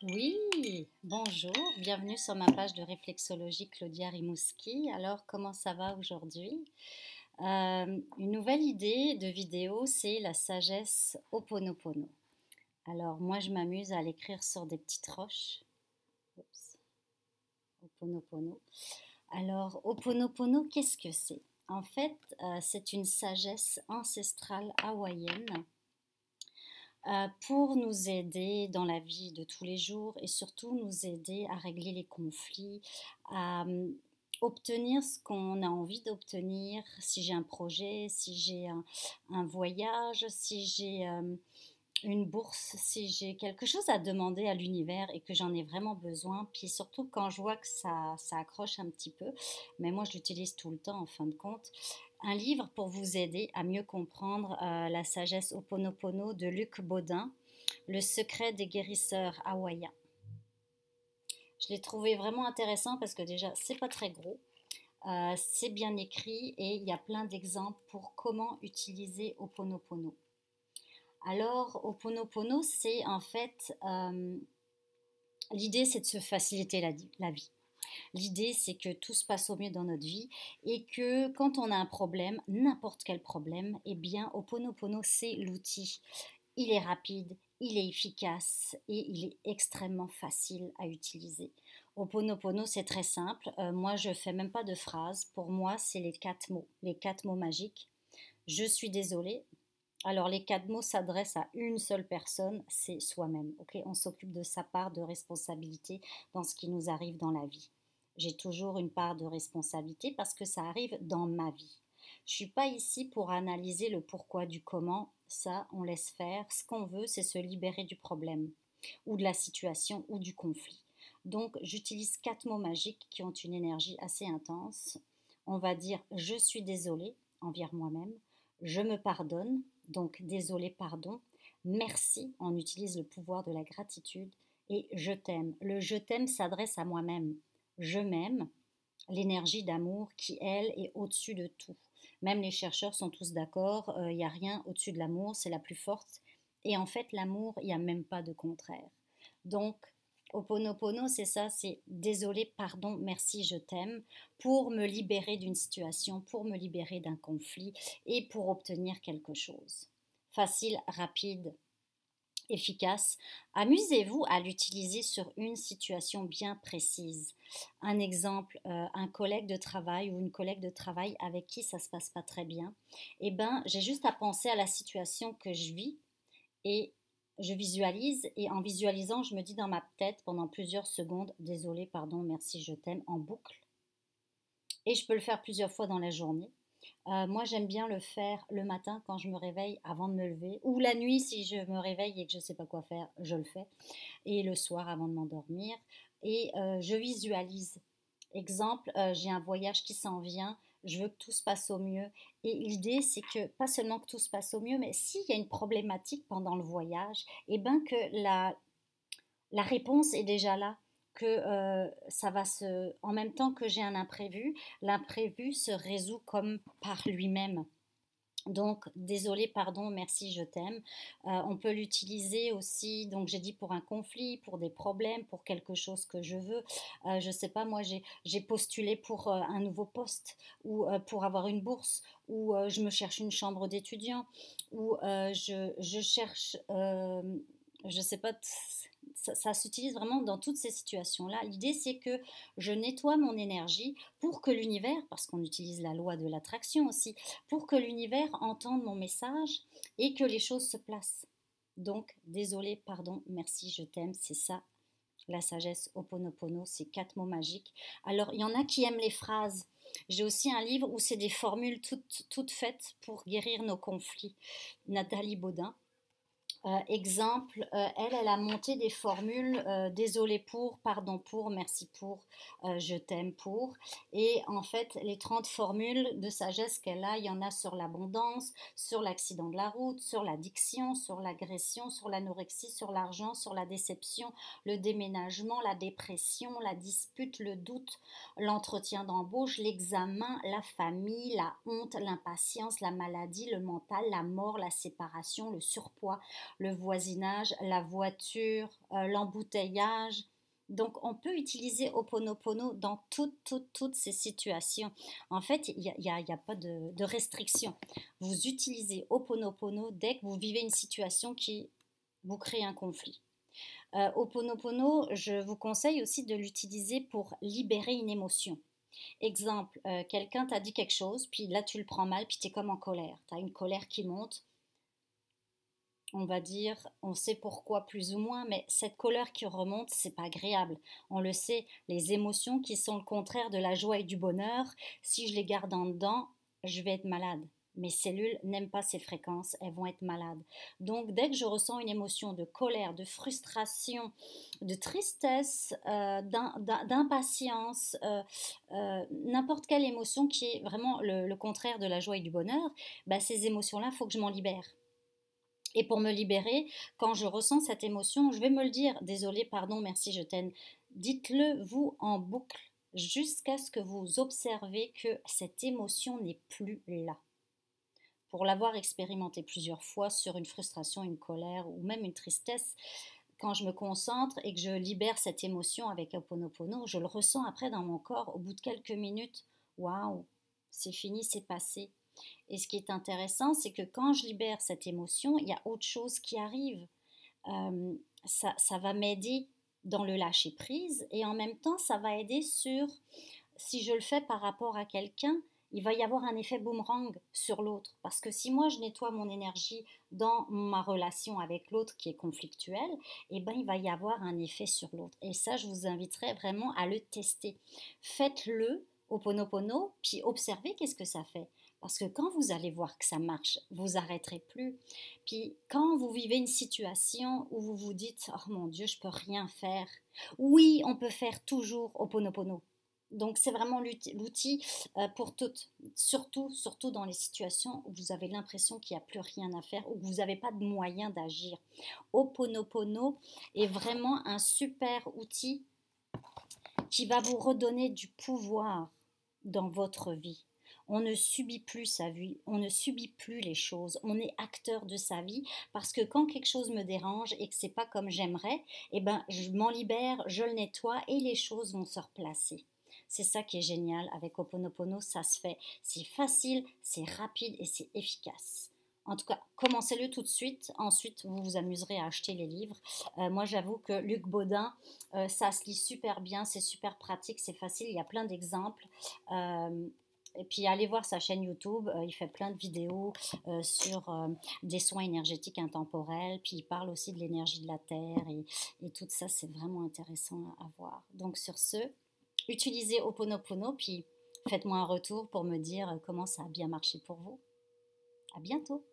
Oui, bonjour, bienvenue sur ma page de réflexologie Claudia Rimouski. Alors, comment ça va aujourd'hui? Une nouvelle idée de vidéo, c'est la sagesse Ho'oponopono. Alors, moi, je m'amuse à l'écrire sur des petites roches. Oups, Ho'oponopono. Alors, Ho'oponopono, qu'est-ce que c'est? En fait, c'est une sagesse ancestrale hawaïenne pour nous aider dans la vie de tous les jours et surtout nous aider à régler les conflits, à obtenir ce qu'on a envie d'obtenir, si j'ai un projet, si j'ai un voyage, si j'ai une bourse, si j'ai quelque chose à demander à l'univers et que j'en ai vraiment besoin, puis surtout quand je vois que ça accroche un petit peu, mais moi je l'utilise tout le temps en fin de compte, un livre pour vous aider à mieux comprendre la sagesse Ho'oponopono de Luc Baudin, Le secret des guérisseurs hawaïens. Je l'ai trouvé vraiment intéressant parce que déjà c'est pas très gros, c'est bien écrit et il y a plein d'exemples pour comment utiliser Ho'oponopono. Alors, Ho'oponopono, c'est en fait, l'idée, c'est de se faciliter la vie. L'idée, c'est que tout se passe au mieux dans notre vie et que quand on a un problème, n'importe quel problème, eh bien, Ho'oponopono, c'est l'outil. Il est rapide, il est efficace et il est extrêmement facile à utiliser. Ho'oponopono, c'est très simple. Moi, je ne fais même pas de phrase. Pour moi, c'est les quatre mots magiques. Je suis désolée, alors, les quatre mots s'adressent à une seule personne, c'est soi-même. Ok, on s'occupe de sa part de responsabilité dans ce qui nous arrive dans la vie. J'ai toujours une part de responsabilité parce que ça arrive dans ma vie. Je ne suis pas ici pour analyser le pourquoi du comment. Ça, on laisse faire. Ce qu'on veut, c'est se libérer du problème ou de la situation ou du conflit. Donc, j'utilise quatre mots magiques qui ont une énergie assez intense. On va dire je suis désolée envers moi-même, je me pardonne, donc désolé, pardon, merci, on utilise le pouvoir de la gratitude, et je t'aime. Le je t'aime s'adresse à moi-même. Je m'aime, l'énergie d'amour qui, elle, est au-dessus de tout. Même les chercheurs sont tous d'accord, il n'y a rien au-dessus de l'amour, c'est la plus forte. Et en fait, l'amour, il n'y a même pas de contraire. Donc, Ho'oponopono, c'est ça, c'est désolé, pardon, merci, je t'aime, pour me libérer d'une situation, pour me libérer d'un conflit et pour obtenir quelque chose. Facile, rapide, efficace. Amusez-vous à l'utiliser sur une situation bien précise. Un exemple, un collègue de travail ou une collègue de travail avec qui ça se passe pas très bien. Eh ben, j'ai juste à penser à la situation que je vis et je visualise et en visualisant, je me dis dans ma tête pendant plusieurs secondes, désolé, pardon, merci, je t'aime, en boucle. Et je peux le faire plusieurs fois dans la journée. Moi, j'aime bien le faire le matin quand je me réveille avant de me lever, ou la nuit si je me réveille et que je ne sais pas quoi faire, je le fais, et le soir avant de m'endormir. Et je visualise. Exemple, j'ai un voyage qui s'en vient, je veux que tout se passe au mieux. Et l'idée, c'est que pas seulement que tout se passe au mieux, mais s'il y a une problématique pendant le voyage, et ben que la réponse est déjà là, que ça va se, en même temps que j'ai un imprévu, l'imprévu se résout comme par lui-même. Donc, désolé, pardon, merci, je t'aime. On peut l'utiliser aussi, donc j'ai dit pour un conflit, pour des problèmes, pour quelque chose que je veux. Je ne sais pas, moi j'ai postulé pour un nouveau poste ou pour avoir une bourse ou je me cherche une chambre d'étudiant ou je cherche, je ne sais pas, ça s'utilise vraiment dans toutes ces situations-là. L'idée, c'est que je nettoie mon énergie pour que l'univers, parce qu'on utilise la loi de l'attraction aussi, pour que l'univers entende mon message et que les choses se placent. Donc, désolé, pardon, merci, je t'aime, c'est ça la sagesse Ho'oponopono, c'est quatre mots magiques. Alors, il y en a qui aiment les phrases. J'ai aussi un livre où c'est des formules toutes faites pour guérir nos conflits. Nathalie Baudin. Exemple, elle a monté des formules désolé pour, pardon pour, merci pour, je t'aime pour. Et en fait, les 30 formules de sagesse qu'elle a, il y en a sur l'abondance, sur l'accident de la route, sur l'addiction, sur l'agression, sur l'anorexie, sur l'argent, sur la déception, le déménagement, la dépression, la dispute, le doute, l'entretien d'embauche, l'examen, la famille, la honte, l'impatience, la maladie, le mental, la mort, la séparation, le surpoids, le voisinage, la voiture, l'embouteillage. Donc, on peut utiliser Ho'oponopono dans toutes ces situations. En fait, il y a pas de restriction. Vous utilisez Ho'oponopono dès que vous vivez une situation qui vous crée un conflit. Ho'oponopono, je vous conseille aussi de l'utiliser pour libérer une émotion. Exemple, quelqu'un t'a dit quelque chose, puis là tu le prends mal, puis tu es comme en colère. Tu as une colère qui monte, on va dire, on sait pourquoi plus ou moins, mais cette colère qui remonte, c'est pas agréable. On le sait, les émotions qui sont le contraire de la joie et du bonheur, si je les garde en dedans, je vais être malade. Mes cellules n'aiment pas ces fréquences, elles vont être malades. Donc, dès que je ressens une émotion de colère, de frustration, de tristesse, d'impatience, n'importe quelle émotion qui est vraiment le contraire de la joie et du bonheur, bah, ces émotions-là, il faut que je m'en libère. Et pour me libérer, quand je ressens cette émotion, je vais me le dire, désolé, pardon, merci, je t'aime. Dites-le vous en boucle jusqu'à ce que vous observez que cette émotion n'est plus là. Pour l'avoir expérimenté plusieurs fois sur une frustration, une colère ou même une tristesse, quand je me concentre et que je libère cette émotion avec Ho'oponopono, je le ressens après dans mon corps au bout de quelques minutes. Waouh, c'est fini, c'est passé. Et ce qui est intéressant, c'est que quand je libère cette émotion, il y a autre chose qui arrive. Ça va m'aider dans le lâcher prise et en même temps, ça va aider sur, si je le fais par rapport à quelqu'un, il va y avoir un effet boomerang sur l'autre. Parce que si moi je nettoie mon énergie dans ma relation avec l'autre qui est conflictuelle, eh ben, il va y avoir un effet sur l'autre. Et ça, je vous inviterai vraiment à le tester. Faites-le au Ho'oponopono, puis observez qu'est-ce que ça fait. Parce que quand vous allez voir que ça marche, vous arrêterez plus. Puis quand vous vivez une situation où vous vous dites oh mon Dieu, je peux rien faire. Oui, on peut faire toujours Ho'oponopono. Donc c'est vraiment l'outil pour toutes, surtout dans les situations où vous avez l'impression qu'il n'y a plus rien à faire ou que vous n'avez pas de moyen d'agir. Ho'oponopono est vraiment un super outil qui va vous redonner du pouvoir dans votre vie. On ne subit plus sa vie, on ne subit plus les choses, on est acteur de sa vie parce que quand quelque chose me dérange et que c'est pas comme j'aimerais, eh ben je m'en libère, je le nettoie et les choses vont se replacer. C'est ça qui est génial avec Ho'oponopono, ça se fait. C'est facile, c'est rapide et c'est efficace. En tout cas, commencez-le tout de suite. Ensuite, vous vous amuserez à acheter les livres. Moi, j'avoue que Luc Baudin, ça se lit super bien, c'est super pratique, c'est facile. Il y a plein d'exemples. Et puis allez voir sa chaîne YouTube, il fait plein de vidéos sur des soins énergétiques intemporels, puis il parle aussi de l'énergie de la Terre et tout ça, c'est vraiment intéressant à voir. Donc sur ce, utilisez Ho'oponopono, puis faites-moi un retour pour me dire comment ça a bien marché pour vous. À bientôt!